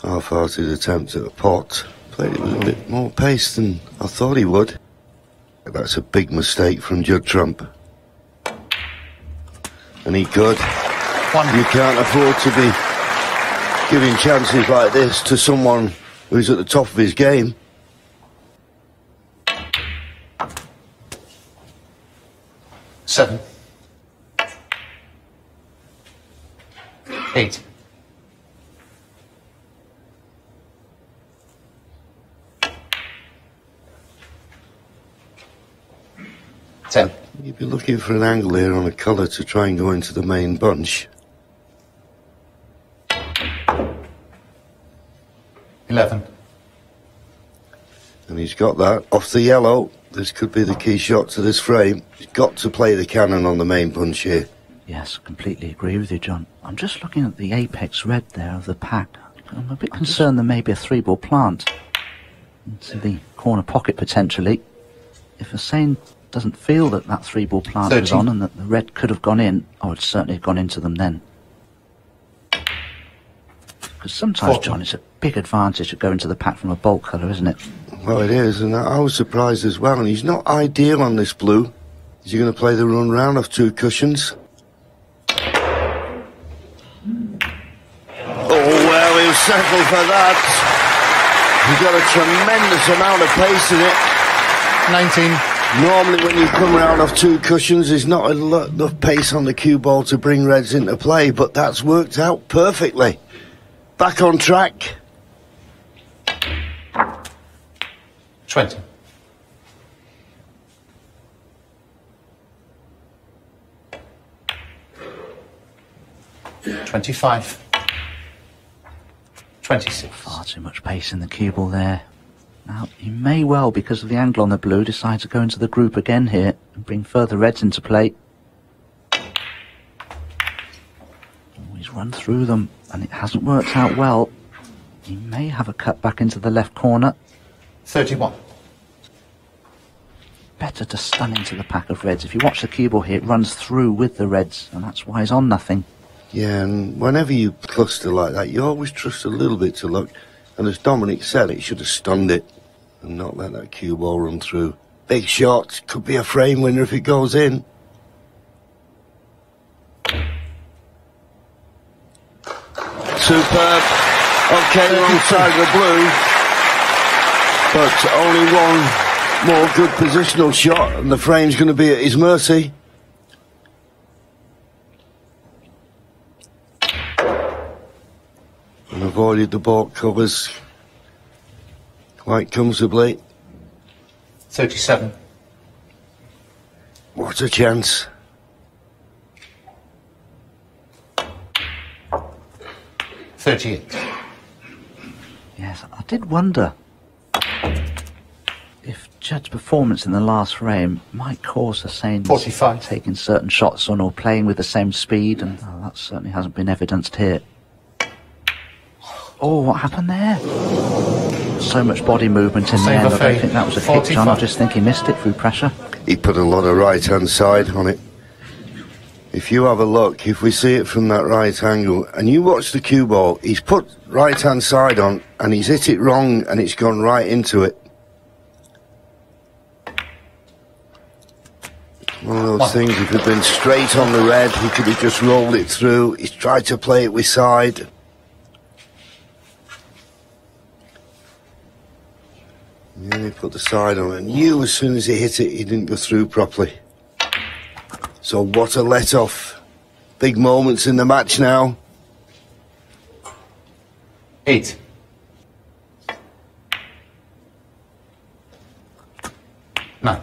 half-hearted attempt at a pot. Played it with a bit more pace than I thought he would. That's a big mistake from Judd Trump. And he could. You can't afford to be giving chances like this to someone who's at the top of his game. Seven. 8. Ten. You'd be looking for an angle here on a colour to try and go into the main bunch. 11. And he's got that off the yellow. This could be the key shot to this frame. He's got to play the cannon on the main bunch here. Yes, completely agree with you, John. I'm just looking at the apex red there of the pack. I'm a bit concerned there may be a 3-ball plant into the corner pocket potentially. If Hossein doesn't feel that that 3-ball plant 13. was on and that the red could have gone in, I would certainly have gone into them then. Because sometimes, 14. John, it's a big advantage to go into the pack from a bolt colour, isn't it? Well, it is, and I was surprised as well. And he's not ideal on this blue. Is he going to play the run round of 2 cushions? Oh, well, he'll settle for that. He's got a tremendous amount of pace in it. 19. Normally, when you come round off 2 cushions, there's not enough pace on the cue ball to bring reds into play, but that's worked out perfectly. Back on track. 20. 25. 26. Far too much pace in the cue ball there. Now, he may well, because of the angle on the blue, decide to go into the group again here and bring further reds into play. Oh, he's run through them, and it hasn't worked out well. He may have a cut back into the left corner. 31. Better to stun into the pack of reds. If you watch the cue ball here, it runs through with the reds, and that's why he's on nothing. Yeah, and whenever you cluster like that, you always trust a little bit to luck. And as Dominic said, he should have stunned it and not let that cue ball run through. Big shot, could be a frame winner if it goes in. Superb. Okay, wrong side of the blue. But only one more good positional shot, and the frame's going to be at his mercy. And avoided the baulk covers quite comfortably. 37. What a chance. 38. Yes, I did wonder if Judd's performance in the last frame might cause Hossein 45. taking certain shots on or playing with the same speed, and that certainly hasn't been evidenced here. Oh, what happened there? So much body movement in the end. I don't think that was a kick, John. I just think he missed it through pressure. He put a lot of right-hand side on it. If you have a look, if we see it from that right angle, and you watch the cue ball, he's put right-hand side on, and he's hit it wrong, and it's gone right into it. One of those things, if it had been straight on the red, he could have just rolled it through. He's tried to play it with side. Yeah, he put the side on and knew as soon as he hit it, he didn't go through properly. So what a let-off. Big moments in the match now. 8. 9.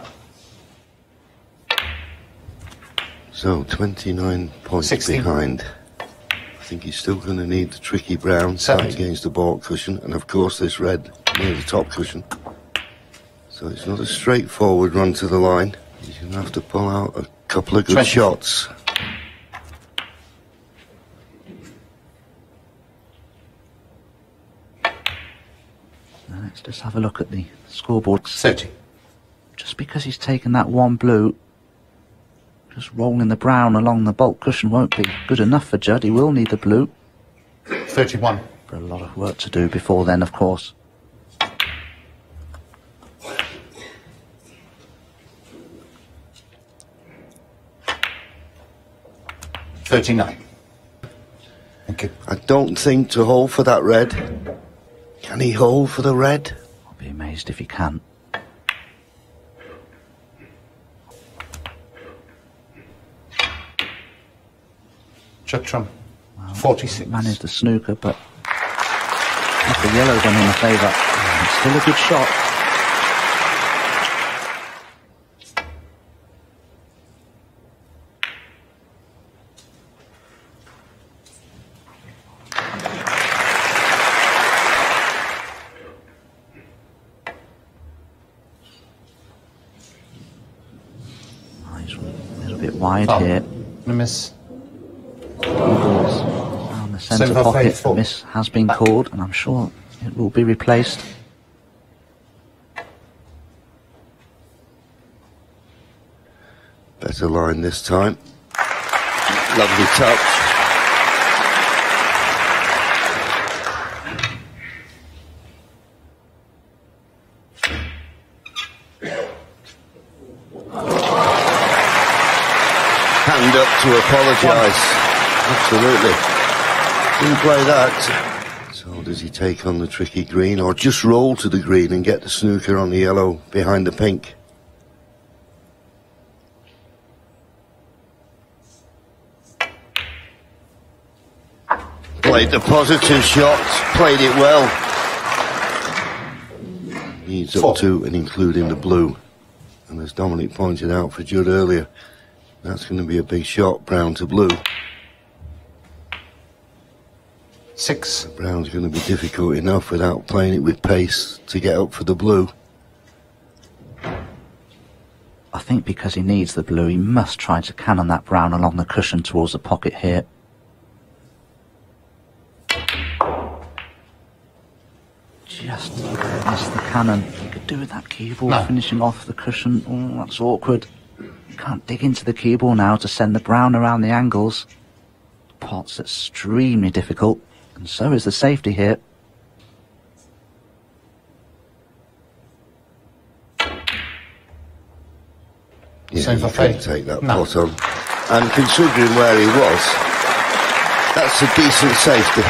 So 29 points 16. behind. I think he's still going to need the tricky brown side against the baulk cushion, and of course this red near the top cushion. So it's not a straightforward run to the line. He's going to have to pull out a couple of good 20. shots. Now let's just have a look at the scoreboard. 30. Just because he's taken that one blue, just rolling the brown along the baulk cushion won't be good enough for Judd. He will need the blue. 31. But a lot of work to do before then, of course. $39. Thank you. I don't think to hold for that red. Can he hold for the red? I'll be amazed if he can. Judd Trump. 46. Managed the snooker, but that's the yellow done him a favour. It's still a good shot. Oh, he's a little bit wide here. A miss. Down the centre Vafaei pocket, the four. miss has been called, and I'm sure it will be replaced. Better line this time. Lovely touch. Hand up to apologise. Absolutely. Didn't play that. So does he take on the tricky green or just roll to the green and get the snooker on the yellow behind the pink? Played the positive shot, played it well. Needs up to and including the blue. And as Dominic pointed out for Judd earlier, that's going to be a big shot, brown to blue. 6. Brown's going to be difficult enough without playing it with pace to get up for the blue. I think because he needs the blue, he must try to cannon that brown along the cushion towards the pocket here. Just missed the cannon. He could do with that cue ball finishing off the cushion. Oh, that's awkward. You can't dig into the cue ball now to send the brown around the angles. The pot's extremely difficult, and so is the safety here. Yeah, Same you Vafaei. can't take that pot on. And considering where he was, that's a decent safety.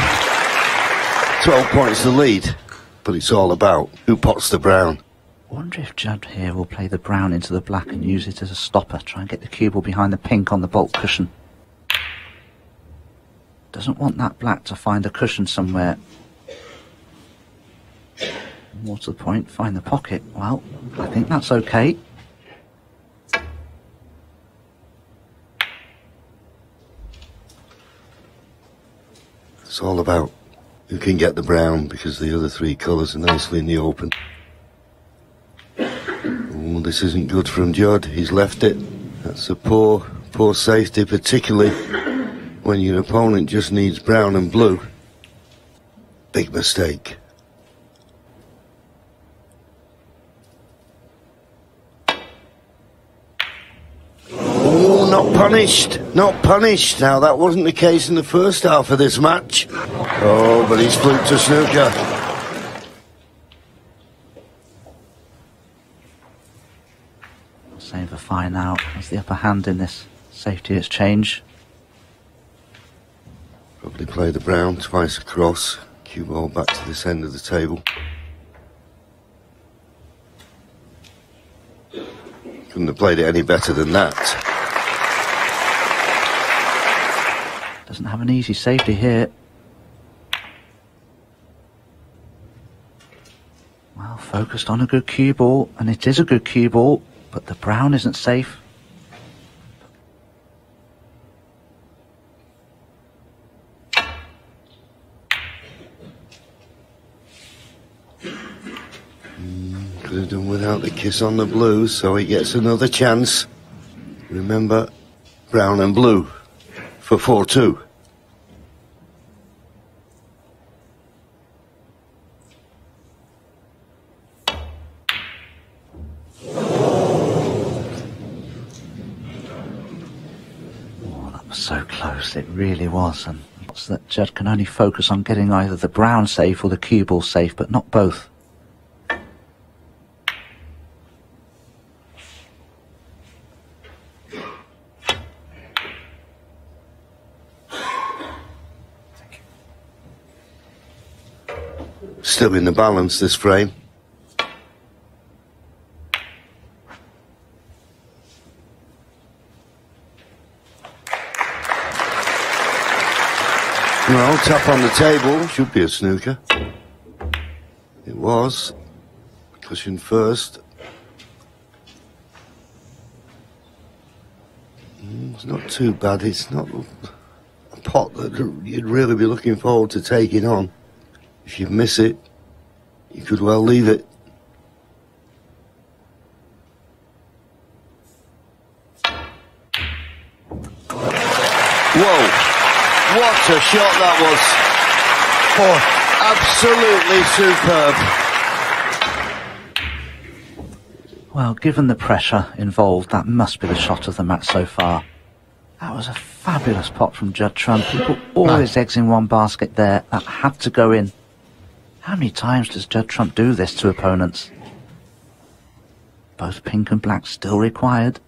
12 points to lead, but it's all about who pots the brown. I wonder if Judd here will play the brown into the black and use it as a stopper. Try and get the cue ball behind the pink on the bolt cushion. Doesn't want that black to find a cushion somewhere. More to the point, find the pocket. Well, I think that's okay. It's all about who can get the brown, because the other three colours are nicely in the open. Oh, this isn't good from Judd. He's left it. That's a poor safety, particularly when your opponent just needs brown and blue. Big mistake. Oh, not punished. Not punished. Now, that wasn't the case in the first half of this match. Oh, but he's fluked a snooker. Save Vafaei now has the upper hand in this safety exchange. Probably play the brown twice across. Cue ball back to this end of the table. Couldn't have played it any better than that. Doesn't have an easy safety here. Well, focused on a good cue ball, and it is a good cue ball, but the brown isn't safe. Could have done without the kiss on the blue, so he gets another chance. Remember, brown and blue for 4-2. So close, it really was, and shots that Judd can only focus on getting either the brown safe or the cue ball safe, but not both. Still in the balance, this frame. Well, tap on the table, should be a snooker. It was. Cushion first. It's not too bad, it's not a pot that you'd really be looking forward to taking on. If you miss it, you could well leave it. Whoa! What a shot that was! Absolutely superb. Well, given the pressure involved, that must be the shot of the match so far. That was a fabulous pot from Judd Trump. He put all his eggs in one basket there. That had to go in. How many times does Judd Trump do this to opponents? Both pink and black still required.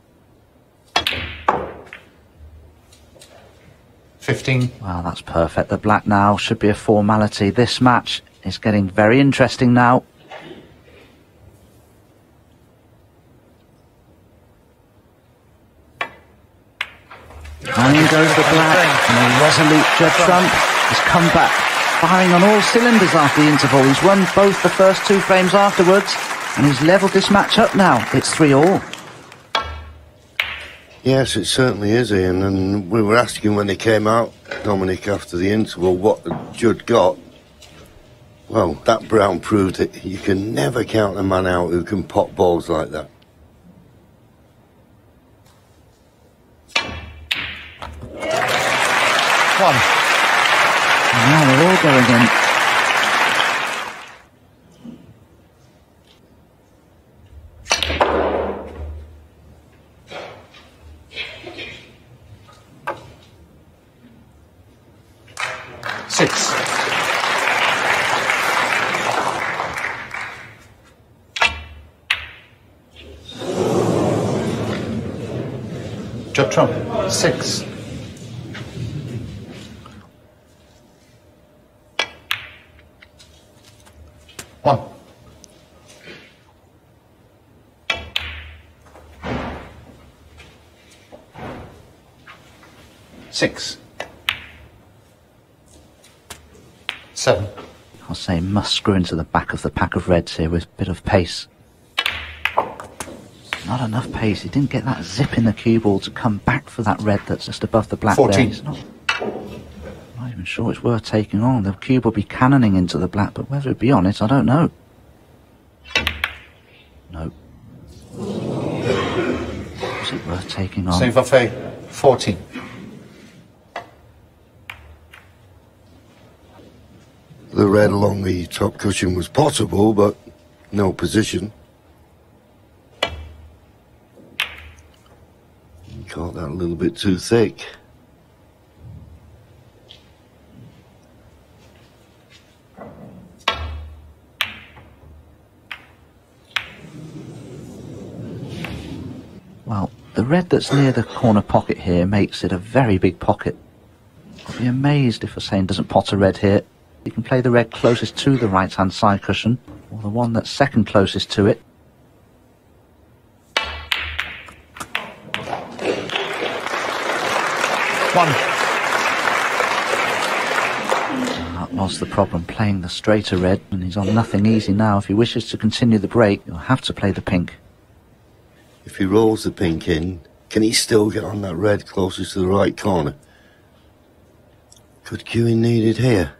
15. Well, that's perfect. The black now should be a formality. This match is getting very interesting now. And in goes the black, and a resolute Judd Trump has come back, firing on all cylinders after the interval. He's won both the first two frames afterwards, and he's levelled this match up now. It's 3-all. Yes, it certainly is, Ian, and we were asking when they came out, Dominic, after the interval, what Judd got. Well, that brown proved it. You can never count a man out who can pot balls like that. One. And now they're all going in. Six. Judd Trump. 6. One. Six. 7. Hossein must screw into the back of the pack of reds here with a bit of pace. Not enough pace. He didn't get that zip in the cue ball to come back for that red that's just above the black 14. there. He's not even sure it's worth taking on. The cube will be cannoning into the black, but whether it be on it, I don't know. No. Is it worth taking on? Same Vafaei. 14. The red along the top cushion was possible, but no position. He caught that a little bit too thick. Well, the red that's near the corner pocket here makes it a very big pocket. I'll be amazed if Hossein doesn't pot a red here. He can play the red closest to the right-hand side cushion, or the one that's second closest to it. One. That was the problem, playing the straighter red, and he's on nothing easy now. If he wishes to continue the break, he'll have to play the pink. If he rolls the pink in, can he still get on that red closest to the right corner? Could cueing needed here?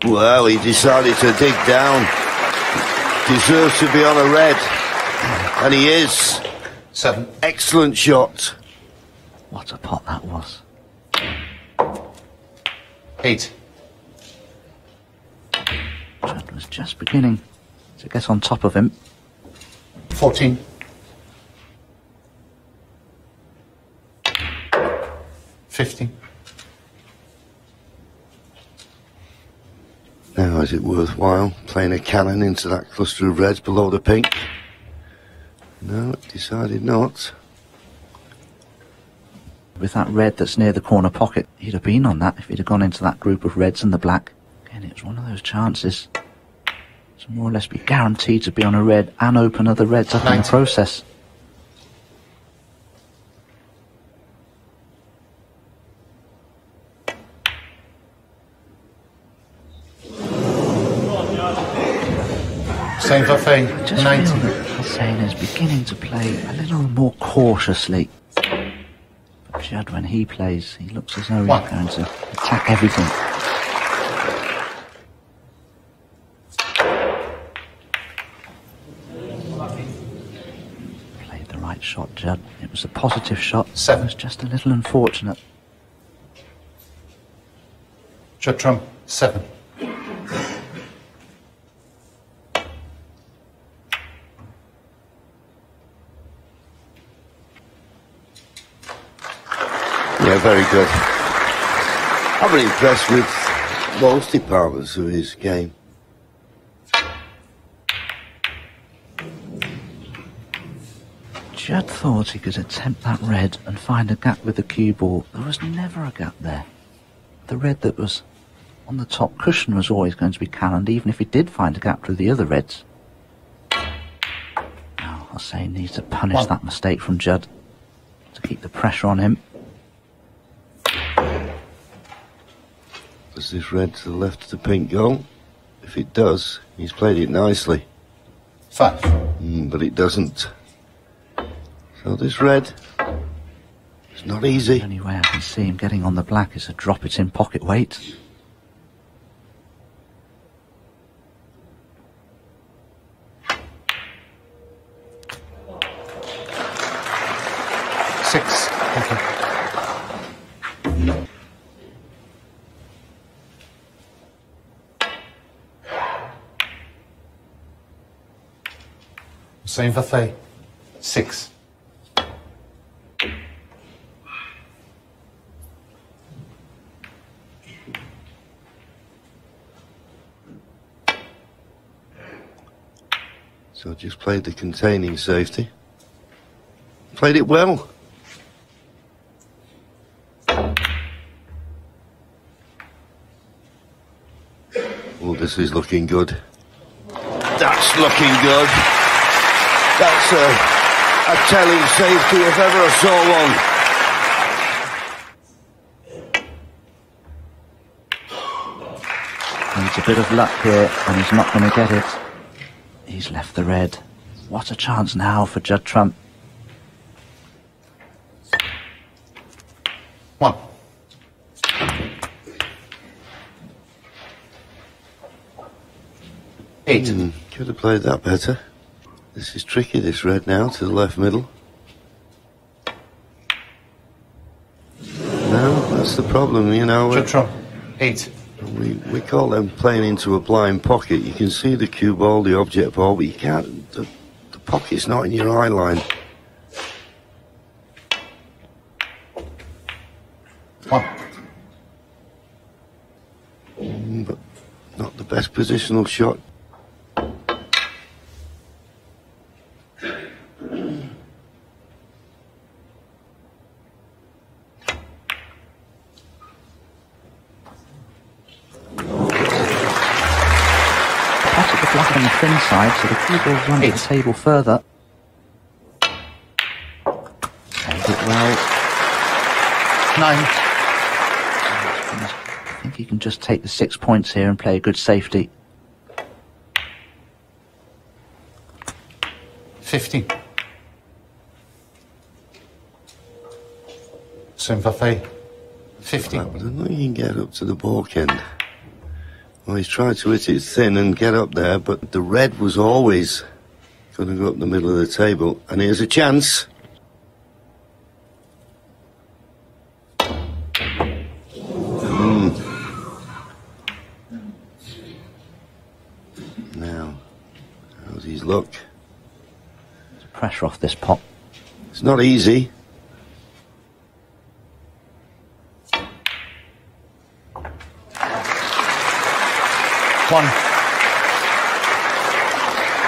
Well, he decided to dig down. Deserves to be on a red. And he is. 7. Excellent shot. What a pot that was. 8. Judd was just beginning to get on top of him. 14. 15. Now, is it worthwhile playing a cannon into that cluster of reds below the pink? No, decided not. With that red that's near the corner pocket, he'd have been on that if he'd have gone into that group of reds and the black. Again, it was one of those chances to more or less be guaranteed to be on a red and open other reds up in the process. Same Vafaei, I just 90. feel that Hossein is beginning to play a little more cautiously. But Judd, when he plays, he looks as though he's going to attack everything. Played the right shot, Judd. It was a positive shot. 7. It was just a little unfortunate. Judd trump, 7. Yeah, very good. I'm really impressed with most departments of his game. Judd thought he could attempt that red and find a gap with the cue ball. There was never a gap there. The red that was on the top cushion was always going to be cannoned, even if he did find a gap through the other reds. Now, Hossein needs to punish that mistake from Judd to keep the pressure on him. Does this red to the left of the pink go? If it does, he's played it nicely. 5. But it doesn't. So this red, it's not easy. The only way I can see him getting on the black is to drop it in pocket weight. 6. Okay. Same Vafaei, 6. So just played the containing safety. Played it well. Oh, this is looking good. That's looking good. That's a telling safety if ever I saw one. Needs a bit of luck here, and he's not going to get it. He's left the red. What a chance now for Judd Trump. 1. Eight. Could have played that better. This is tricky, this red now, to the left middle. No, that's the problem, you know. Judd trump, 8. We call them playing into a blind pocket. You can see the cue ball, the object ball, but you can't. The pocket's not in your eye line. 1. But not the best positional shot. Black on the thin side, so the cue ball's run the table further. Played it well. 9. I think he can just take the 6 points here and play a good safety. 15. Same Vafaei, 15. But I don't know you can get up to the balk end. Well, he's tried to hit it thin and get up there, but the red was always going to go up the middle of the table. And here's a chance. Now, how's his luck? There's pressure off this pot. It's not easy. 1.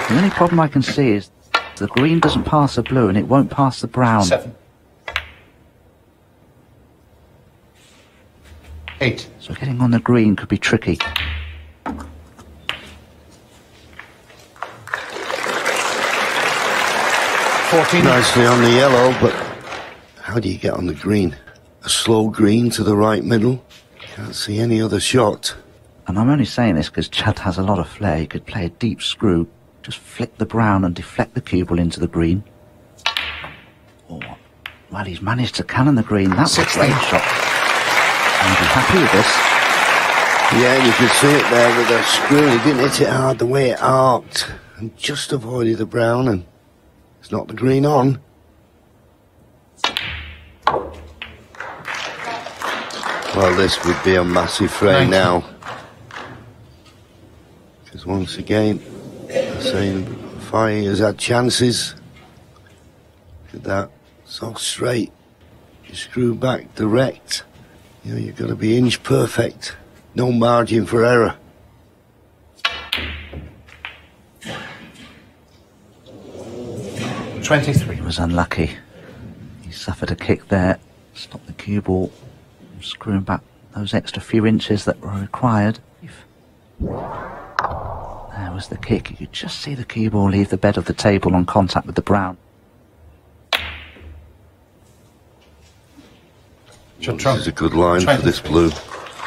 The only problem I can see is the green doesn't pass the blue and it won't pass the brown. 7. 8. So getting on the green could be tricky. 14. Nicely on the yellow, but how do you get on the green? A slow green to the right middle? Can't see any other shot. And I'm only saying this because Judd has a lot of flair. He could play a deep screw, just flick the brown and deflect the cue ball into the green. Oh, well, he's managed to cannon the green. That's a great shot. And he'd be happy with this. Yeah, you could see it there with that screw. He didn't hit it hard the way it arced. And just avoided the brown, and it's not the green on. Well, this would be a massive frame now. Because once again, saying Vafaei has had chances. Look at that. So straight. You screw back direct. You know, you've got to be inch perfect. No margin for error. He 23. was unlucky. He suffered a kick there. Stopped the cue ball from screwing back those extra few inches that were required. There was the kick. You could just see the cue ball leave the bed of the table on contact with the brown. Judd This is a good line 20. for this blue.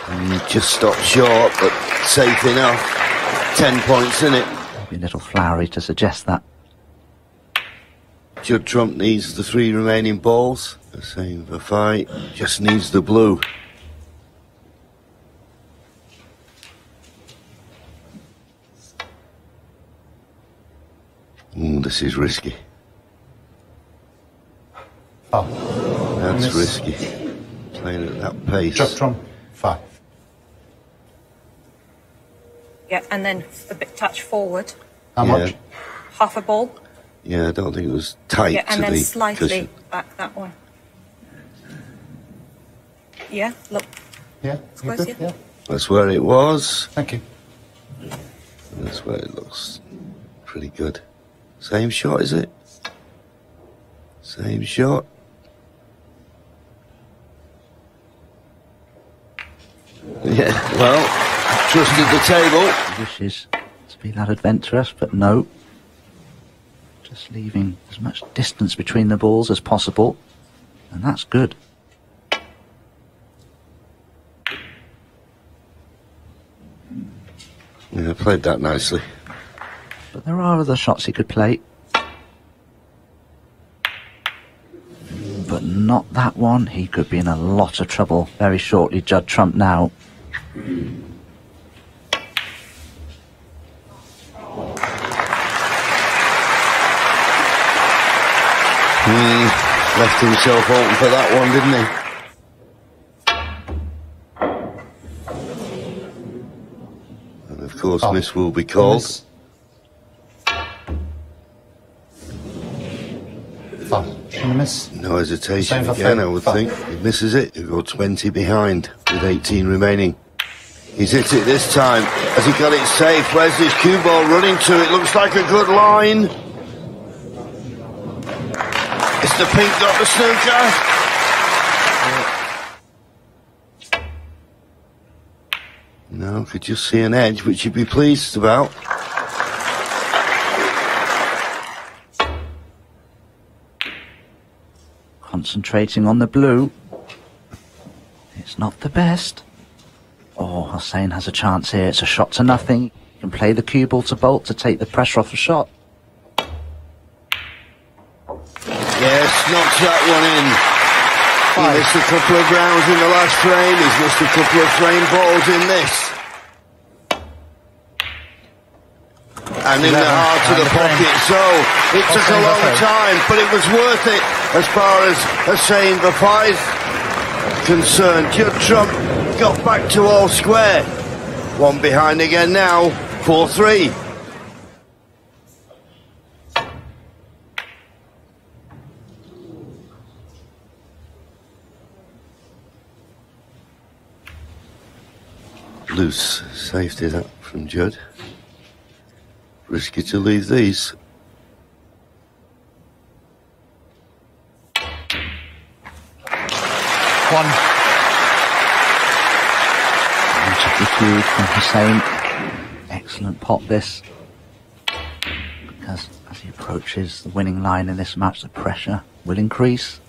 And you just stopped short, but safe enough. 10 points in it. Maybe a little flowery to suggest that. Judd Trump needs the 3 remaining balls. The same Vafaei just needs the blue. This is risky. Oh. That's Miss. risky. Playing at that pace. Judd Trump 5. Yeah, and then a bit touch forward. How Yeah. much? Half a ball. Yeah, I don't think it was tight Yeah, to and then the slightly cushion. back that way. Yeah, look. Yeah. You Close, good? yeah. Yeah. That's where it was. Thank you. That's where it looks pretty good. Same shot, is it? Same shot. Yeah, well, trusted the table. He wishes to be that adventurous, but no. Just leaving as much distance between the balls as possible. And that's good. Yeah, played that nicely. But there are other shots he could play. But not that one. He could be in a lot of trouble very shortly. Judd Trump now. Left himself open for that one, didn't he? And of course, miss will be called. Miss. 5. And a miss. No hesitation Same for again, Vafaei. I would 5. think. He misses it, he'll go 20 behind with 18 remaining. He's hit it this time. Has he got it safe? Where's this cue ball running to? It looks like a good line. Mr. Pink got the snooker. No, could just see an edge, which you'd be pleased about. Concentrating on the blue. It's not the best. Oh, Hossein has a chance here. It's a shot to nothing. He can play the cue ball to bolt to take the pressure off the shot. Yes, knocks that one in. He missed a couple of rounds in the last frame. He's missed a couple of frame balls in this. And in the heart of the pocket, so it took a long time, but it was worth it as far as Hossein Vafaei's concerned. Judd Trump got back to all square. One behind again now, 4-3. loose safety that from Judd. Risky to leave these. One. Beautifully cued from Hossein. Excellent pot this. Because as he approaches the winning line in this match, the pressure will increase.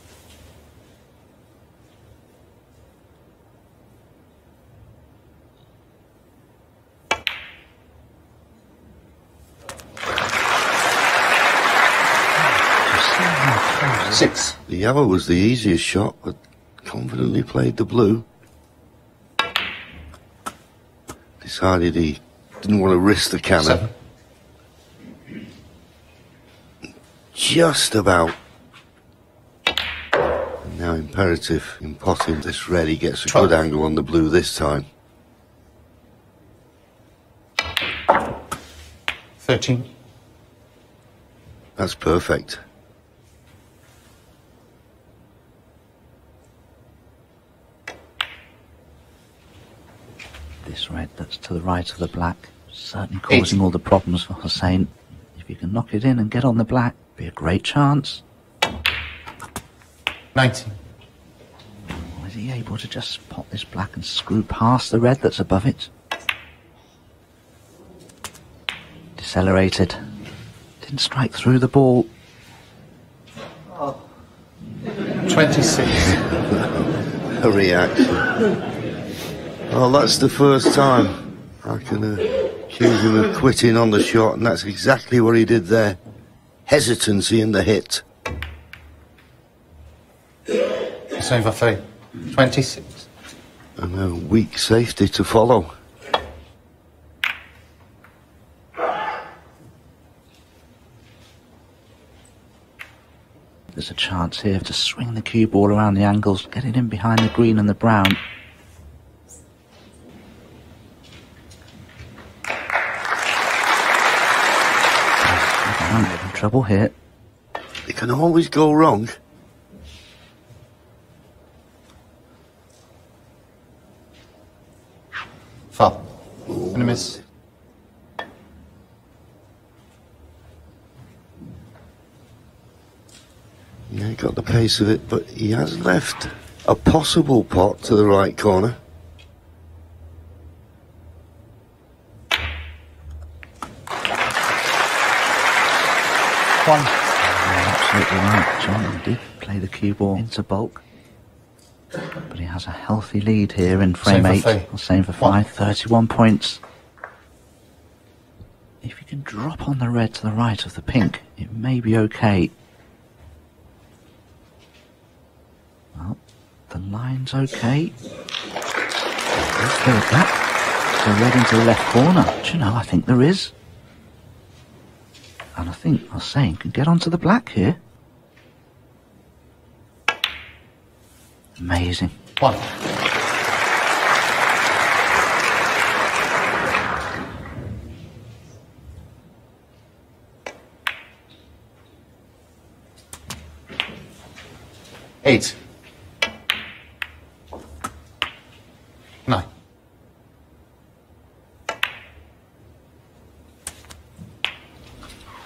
Six. The yellow was the easiest shot, but confidently played the blue. Decided he didn't want to risk the cannon. 7. Just about. And now imperative in potting this red, he gets a 12. good angle on the blue this time. 13. That's perfect. This red that's to the right of the black, certainly causing all the problems for Hossein. If you can knock it in and get on the black, be a great chance. 19. Or is he able to just pop this black and screw past the red that's above it? Decelerated. Didn't strike through the ball. 26. A reaction. Oh, that's the first time I can accuse him of quitting on the shot, and that's exactly what he did there. Hesitancy in the hit. Hossein Vafaei. 26. And a weak safety to follow. There's a chance here to swing the cue ball around the angles, get it in behind the green and the brown. Trouble here. It can always go wrong. Foul. And a miss. Yeah, he got the pace of it, but he has left a possible pot to the right corner. One. Absolutely right. John did play the cue ball into bulk. But he has a healthy lead here in frame 8. Same for 5. 31 points. If you can drop on the red to the right of the pink, it may be okay. Well, the line's okay. Let's go with that. So red into the left corner. Do you know, I think there is. And I think Hossein can get onto the black here. Amazing. 1. Eight. 9.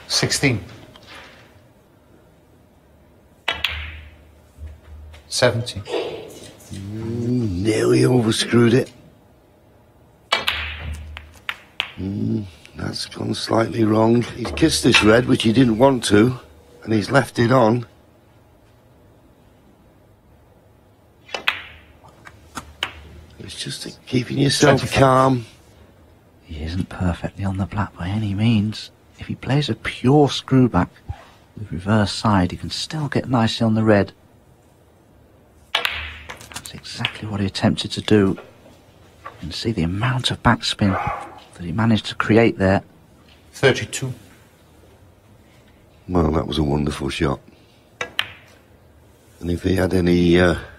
16. 17. Nearly overscrewed it. That's gone slightly wrong. He's kissed this red, which he didn't want to, and he's left it on. It's just keeping yourself 25. calm. He isn't perfectly on the black by any means. If he plays a pure screwback with reverse side, he can still get nicely on the red. That's exactly what he attempted to do. You can see the amount of backspin that he managed to create there. 32. Well, that was a wonderful shot. And if he had any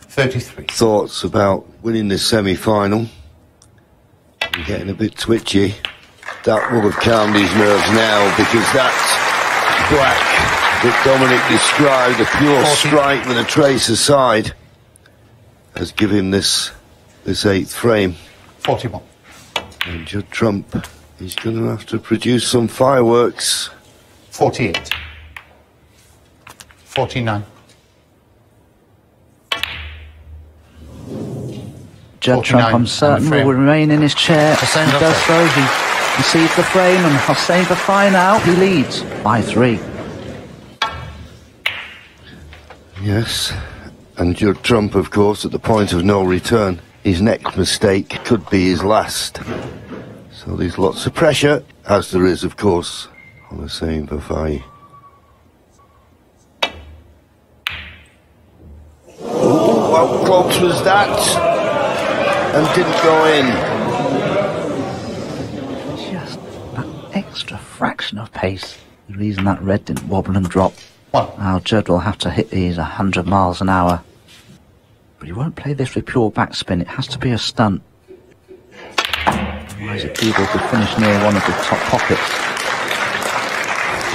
33. thoughts about winning this semi-final and getting a bit twitchy, that will have calmed his nerves now, because that black that Dominic described, a pure 40. strike with a trace aside, has given him this 8th frame. 41. And Judd Trump, he's going to have to produce some fireworks. 48. 49. Judd Trump, I'm certain, will remain in his chair. Hossein He does Vafaei. so. He receives the frame, and Hossein Vafaei now, he leads by 3. Yes, and Judd Trump, of course, at the point of no return. His next mistake could be his last. So there's lots of pressure, as there is, of course, on Hossein Vafaei. Oh, how close was that? And didn't go in. Just that extra fraction of pace. The reason that red didn't wobble and drop. Now Judd will have to hit these 100 miles an hour. But he won't play this with pure backspin. It has to be a stunt. Otherwise the keyboard could finish near one of the top pockets.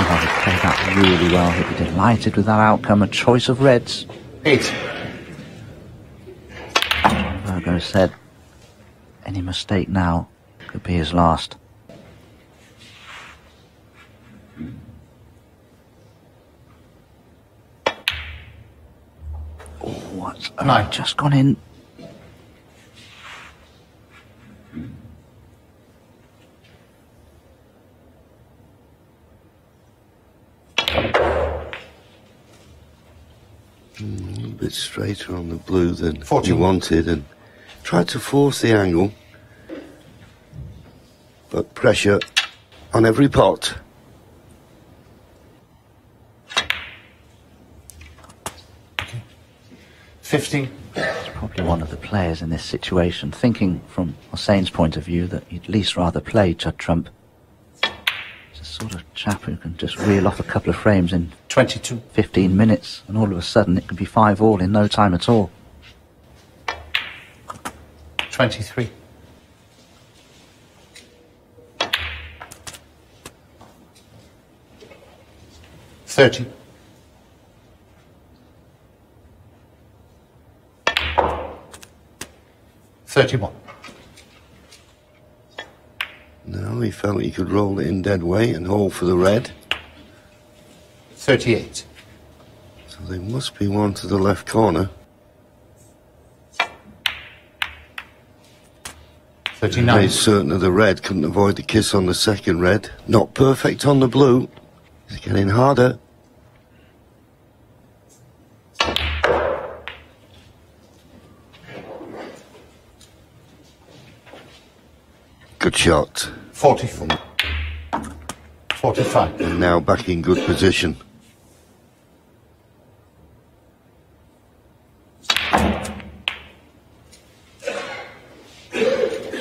Oh, he played that really well. He'd be delighted with that outcome. A choice of reds. 8. Virgo said any mistake now could be his last. Oh, what's 9. Just gone in. A little bit straighter on the blue than 14. you wanted, and tried to force the angle, but pressure on every pot. Okay. 15. He's probably one of the players in this situation, thinking from Hossein's point of view that he'd least rather play Judd Trump. He's a sort of chap who can just reel off a couple of frames in 22. 15 minutes, and all of a sudden it can be 5-all in no time at all. 23. 30. 31. No, he felt he could roll it in dead weight and hold for the red. 38. So there must be one to the left corner. 39. Made certain of the red, couldn't avoid the kiss on the second red. Not perfect on the blue. It's getting harder. Good shot. 44. 45. And now back in good position.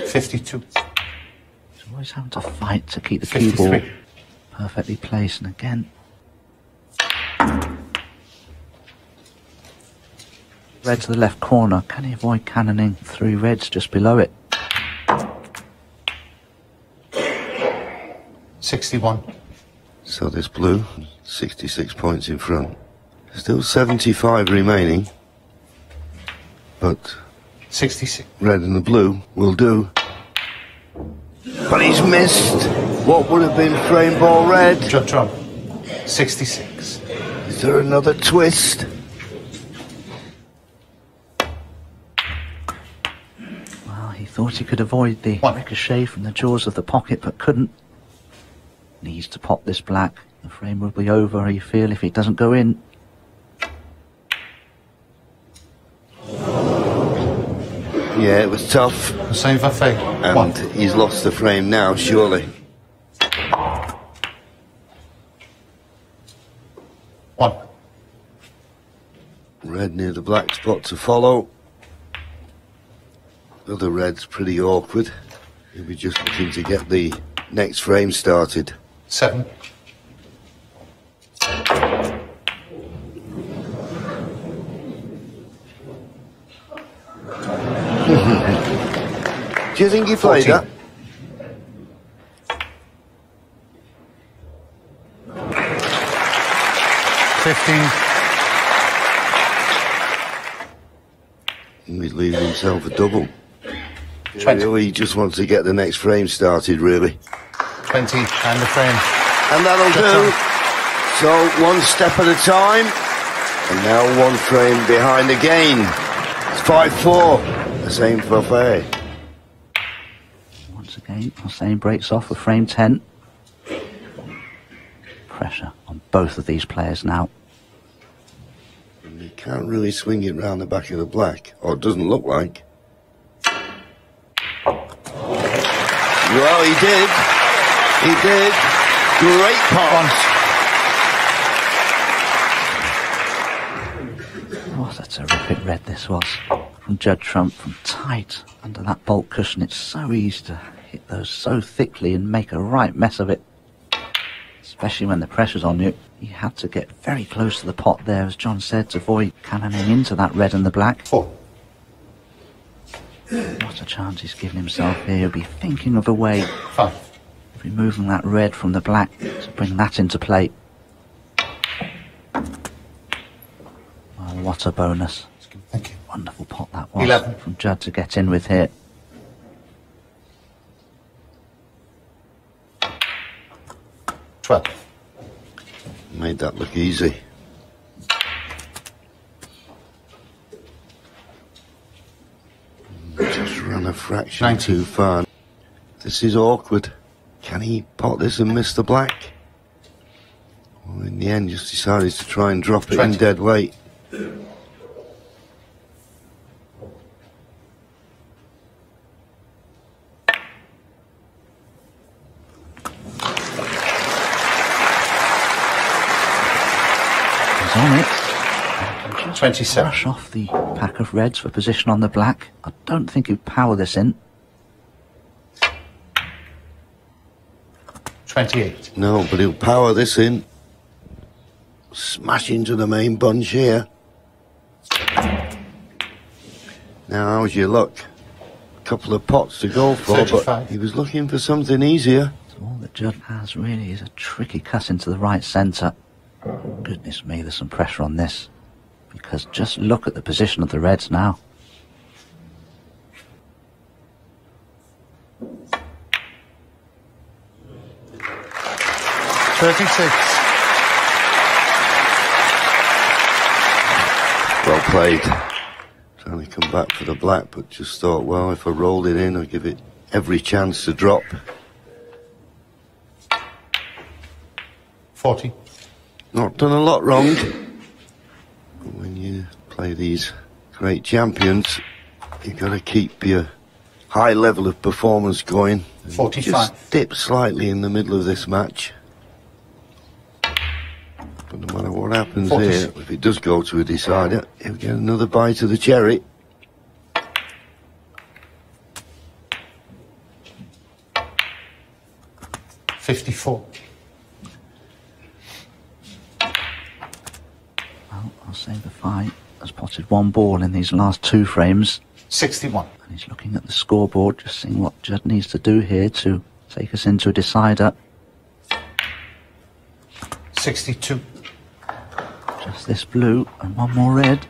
$52. He's always having to fight to keep the 53. keyboard perfectly placed, and again red to the left corner. Can he avoid cannoning 3 reds just below it? 61. So this blue, 66 points in front. Still 75 remaining. But 66. red and the blue will do. But he's missed what would have been frame ball red. Judd Trump. 66. Is there another twist? Well, he thought he could avoid the One. ricochet from the jaws of the pocket, but couldn't. Needs to pop this black. The frame will be over, you feel, if he doesn't go in. Yeah, it was tough. Hossein Vafaei. And 1. he's lost the frame now, surely. 1. Red near the black spot to follow. Other red's pretty awkward. He'll be just looking to get the next frame started. 7. Do you think he played 14. that? $15. He's leaving himself a double. 20. He just wants to get the next frame started, really. 20 and the frame. And that'll do. So, one step at a time. And now one frame behind again. It's 5-4. The same for Vafaei. Once again, Hossein breaks off with frame 10. Pressure on both of these players now. And you can't really swing it round the back of the black, or it doesn't look like. Well, he did. He did. Great pot. What a terrific red this was. From Judd Trump, from tight under that bolt cushion. It's so easy to hit those so thickly and make a right mess of it. Especially when the pressure's on you. He had to get very close to the pot there, as John said, to avoid cannoning into that red and the black. 4. What a chance he's given himself here. He'll be thinking of a way 5. of removing that red from the black to bring that into play. Well, what a bonus. Thank you. Wonderful pot that was 11. from Judd to get in with here. 12. Made that look easy. Just ran a fraction 19. too far. This is awkward. Can he pot this and miss the black? Well, in the end, just decided to try and drop it 20. in dead weight. He's on it. 27. Brush off the pack of reds for position on the black. I don't think he'd power this in. 28. No, but he'll power this in. Smash into the main bunch here. Now, how's your luck? A couple of pots to go for, 35. but he was looking for something easier. So all that Judd has really is a tricky cut into the right centre. Goodness me, there's some pressure on this. Because just look at the position of the reds now. Well played. Trying to come back for the black, but just thought, well, if I rolled it in, I'd give it every chance to drop. 40. Not done a lot wrong. But when you play these great champions, you've got to keep your high level of performance going. 45. Just dip slightly in the middle of this match. But no matter what happens 46. here, if it does go to a decider, he'll get another bite of the cherry. $54. Well, I'll say Vafaei has potted one ball in these last two frames. 61. And he's looking at the scoreboard, just seeing what Judd needs to do here to take us into a decider. 62. Just this blue and one more red.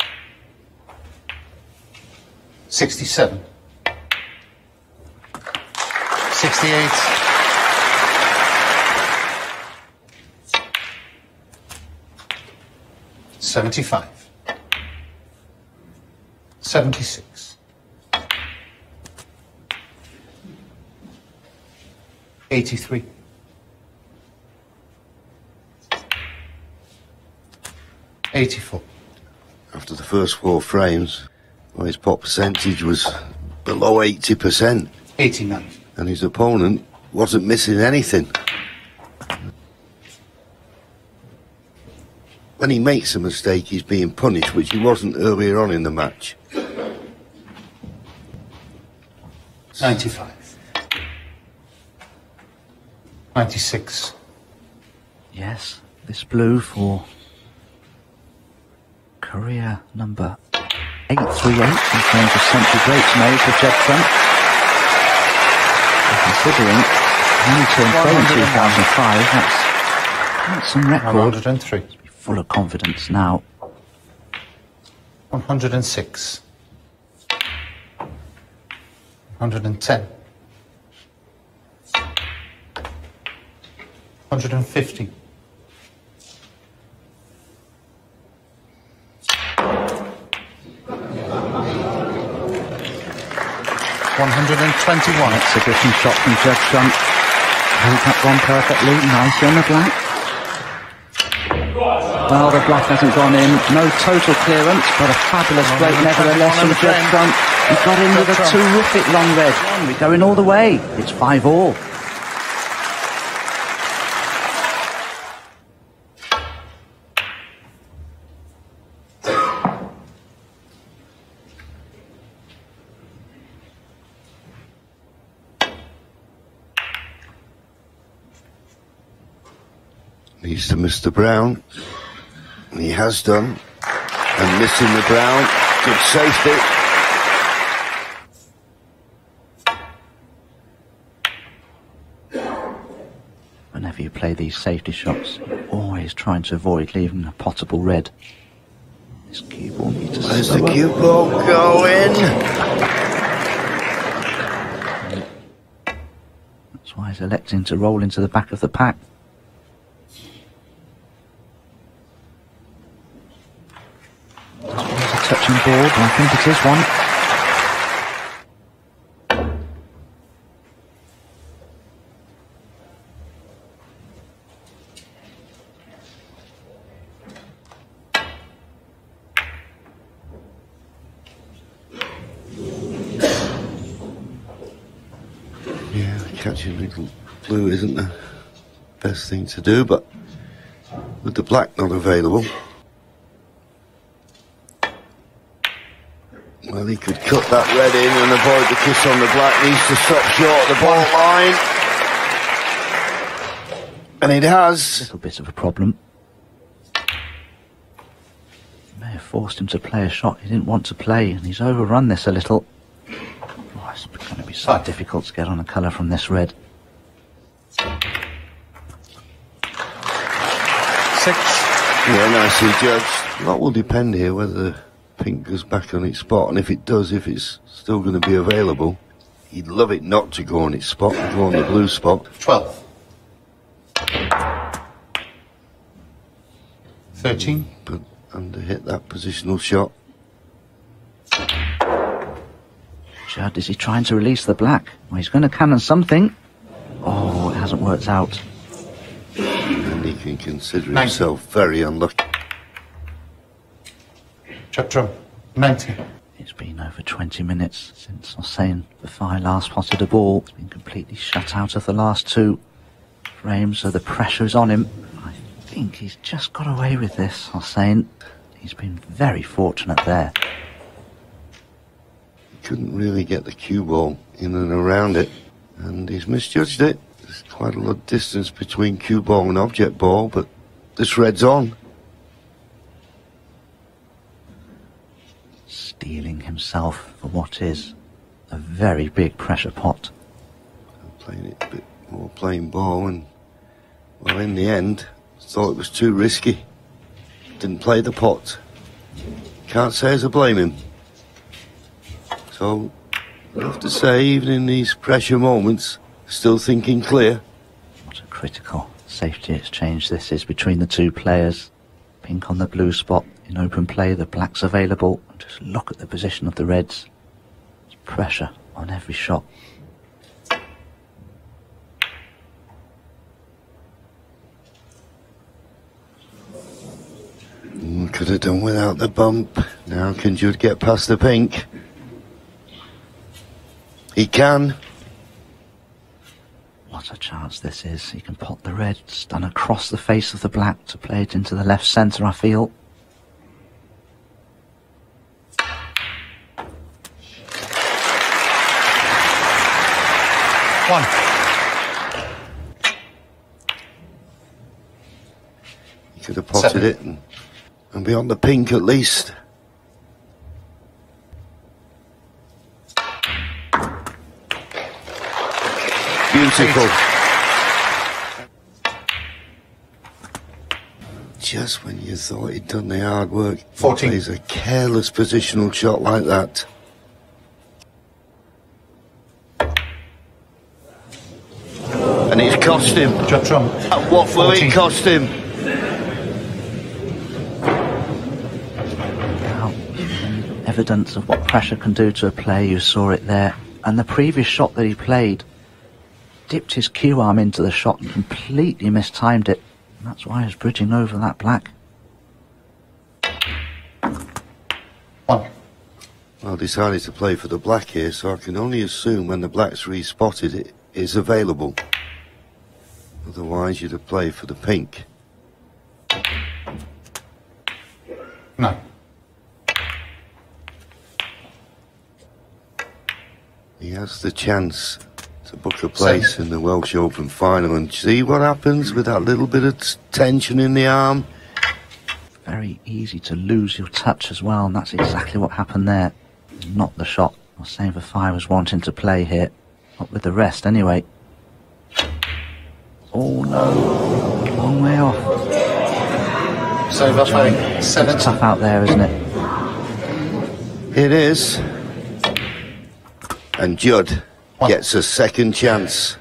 67. 68. 75. 76. 83. 84. After the first 4 frames, well, his pot percentage was below 80%, 89. and his opponent wasn't missing anything. When he makes a mistake, he's being punished, which he wasn't earlier on in the match. 95. 96. Yes, this blue for career number 838 in terms of century breaks made for Judd Trump. And considering he only turned pro in 2005, that's some record. 103. Full of confidence now. 106. 110. 150. 121. Exhibition shot from Judd Trump. Held that one perfectly. Nicely on the black. Well, the black hasn't gone in. No total clearance, but a fabulous break nevertheless from Judd Trump. He got in with a terrific long red. We're going all the way. It's 5-all. Needs to miss the brown. And he has done. And missing the brown. Good safety. Whenever you play these safety shots, you're always trying to avoid leaving a potable red. This cue ball needs to Where's the cue ball going? That's why he's electing to roll into the back of the pack. Touching ball, but I think it is one. Yeah, catching little blue isn't the best thing to do, but with the black not available, well, he could cut that red in and avoid the kiss on the black. Needs to stop short of the ball line. And it has. A little bit of a problem. May have forced him to play a shot he didn't want to play, and he's overrun this a little. Oh, it's going to be so difficult to get on a colour from this red. 6. Yeah, nicely judged. A lot will depend here whether pink goes back on its spot, and if it does, if it's still going to be available. He'd love it not to go on its spot and go on the blue spot. 12. 13. But under hit that positional shot. Judd, is he trying to release the black? Well, he's going to cannon something. Oh, it hasn't worked out. And he can consider himself very unlucky. Chapter 90. It's been over 20 minutes since Hossein Vafaei last potted a ball. He's been completely shut out of the last 2 frames, so the pressure is on him. I think he's just got away with this, Hossein. He's been very fortunate there. Couldn't really get the cue ball in and around it, and he's misjudged it. There's quite a lot of distance between cue ball and object ball, but this red's on. Steeling himself for what is a very big pressure pot. Playing it a bit more plain ball, and well, in the end, thought it was too risky. Didn't play the pot. Can't say as I blame him. So, I have to say, even in these pressure moments, still thinking clear. What a critical safety exchange this is between the 2 players. Pink on the blue spot in open play, the black's available. Just look at the position of the reds. There's pressure on every shot. Could have done without the bump. Now can Judd get past the pink? He can. What a chance this is. He can pot the red, stun across the face of the black to play it into the left centre, I feel. One. He could have potted 7. it and be on the pink at least. Beautiful. 8. Just when you thought he'd done the hard work, 14. He plays a careless positional shot like that. cost him? Judd trump. And what will 14. it cost him? Now, evidence of what pressure can do to a player, you saw it there. And the previous shot that he played, dipped his cue arm into the shot and completely mistimed it. And that's why he's bridging over that black. 1. I decided to play for the black here, so I can only assume when the black's respotted it is available. Otherwise you'd have played for the pink. 9. He has the chance to book a place in the Welsh Open final, and see what happens with that little bit of tension in the arm. Very easy to lose your touch as well, and that's exactly what happened there. Not the shot Hossein Vafaei was wanting to play here. Not with the rest, anyway. Oh no, long way off. So Vafaei, It's 70. tough out there, isn't it? It is. And Judd gets a second chance.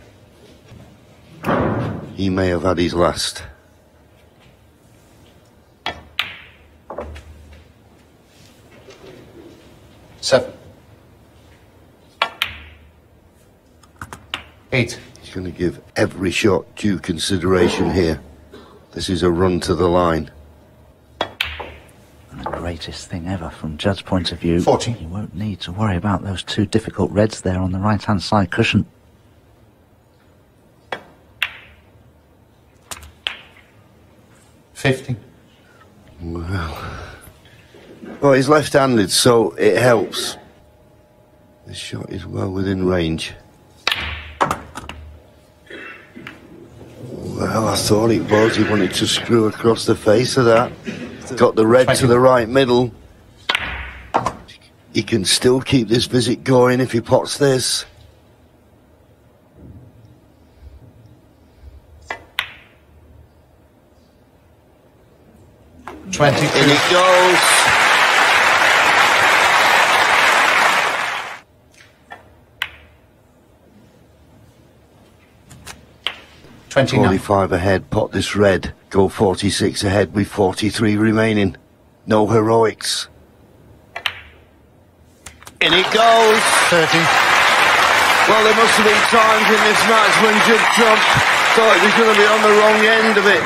He may have had his last. Seven. 8. He's going to give every shot due consideration here. This is a run to the line. And the greatest thing ever from Judd's point of view. 40. You won't need to worry about those two difficult reds there on the right-hand side cushion. $50. Well, he's left-handed, so it helps. This shot is well within range. Well, I thought it was. He wanted to screw across the face of that. Got the red 20. to the right middle. He can still keep this visit going if he pots this. 22. In it goes. $29. 45 ahead, pot this red. Go 46 ahead with 43 remaining. No heroics. In it goes. 30. Well, there must have been times in this match when Judd Trump thought he was going to be on the wrong end of it.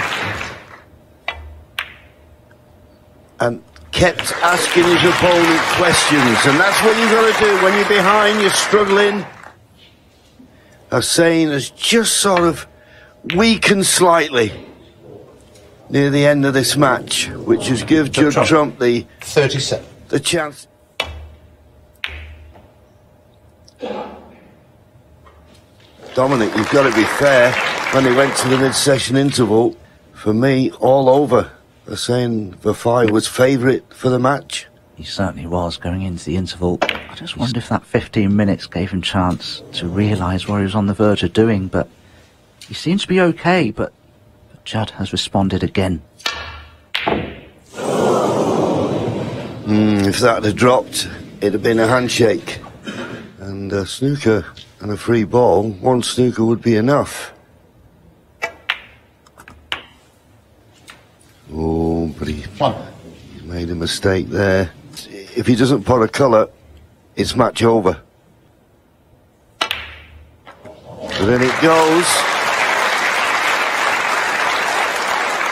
And kept asking his opponent questions. And that's what you've got to do when you're behind, you're struggling. Hossein has just sort of weakened slightly near the end of this match, which has given Judd Trump the 37. chance. Dominic, you've got to be fair. When he went to the mid-session interval, for me, all over. They're saying Vafaei was favourite for the match. He certainly was going into the interval. I just wondered if that 15 minutes gave him chance to realise what he was on the verge of doing, but he seems to be okay, but Judd has responded again. If that had dropped, it'd have been a handshake. And a snooker and a free ball, one snooker would be enough. Oh, but he made a mistake there. If he doesn't pot a colour, it's match over. But then it goes.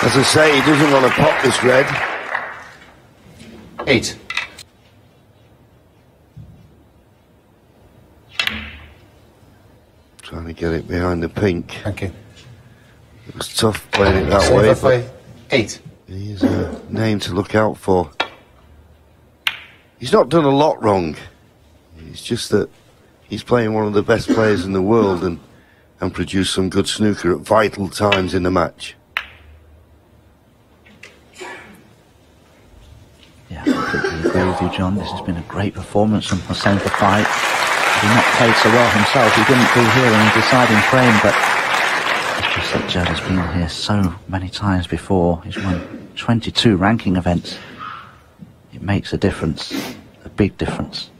As I say, he doesn't want to pop this red. 8. Trying to get it behind the pink. Thank you. It was tough playing it that So way, Vafaei, but 8. he's a name to look out for. He's not done a lot wrong. It's just that he's playing one of the best players in the world and produced some good snooker at vital times in the match. Yeah, I completely agree with you, John. This has been a great performance from Hossein Vafaei. He not played so well himself. He didn't be here in the deciding frame, but it's just that Judd has been here so many times before. He's won 22 ranking events. It makes a difference, a big difference.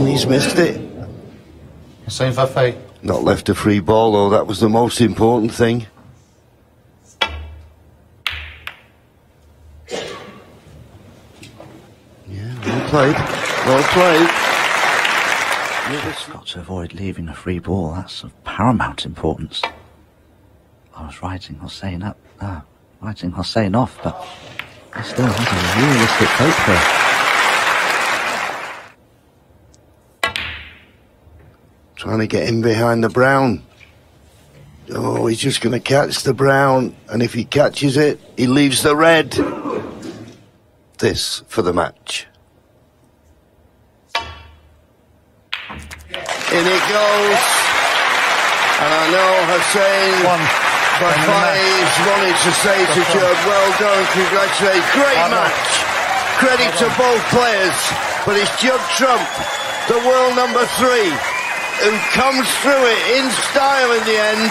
He's missed it. Hossein Vafaei. Not left a free ball, though. That was the most important thing. Yeah, well played. Well played. Got to avoid leaving a free ball. That's of paramount importance. I was writing Hossein up, writing Hossein off, but he still has a realistic hope here. Trying to get in behind the brown. Oh, he's just going to catch the brown, and if he catches it, he leaves the red. This for the match. In it goes. And I know Hossein Vafaei's wanted to say to Judd, well done, congratulations. Great match. Credit to both players. But it's Judd Trump, the world number 3, who comes through it in style in the end.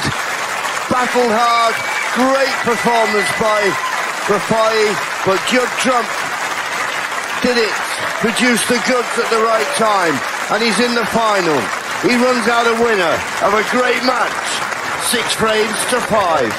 Battled hard. Great performance by Vafaei. But Judd Trump did it. Produced the goods at the right time. And he's in the final. He runs out a winner of a great match. 6 frames to 5.